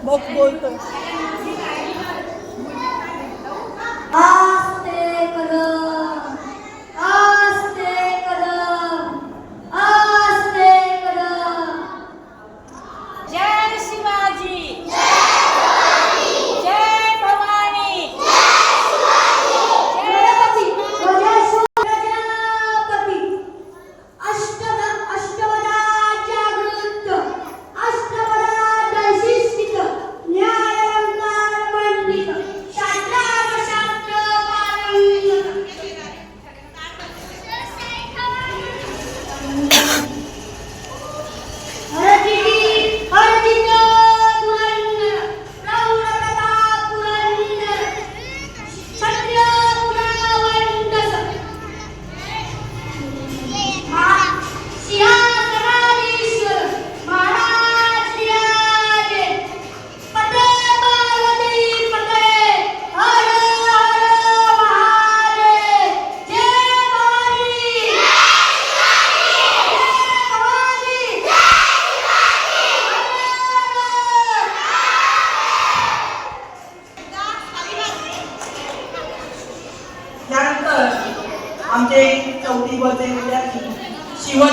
बघ बोलतोय. आस्ते कदम, आस्ते कदम, आस्ते कदम. जय शिवाजी, जय भवानी, गणपती गणपती अष्टवदा जागृत अष्टवदा दर्शिष्टित न्यायालंकार पंडित शास्त्र पारंगत. हरजित धुरंधर प्रौढ प्रताप पुरंदर क्षत्रिय गुणावंतस सिंहासनाधीश्वर महाराज विराजे. पते पार्वती पते हर हर महादेव. जय भवानी, त्यानंतर आमचे 4थी वर्गाचे विद्यार्थी शिव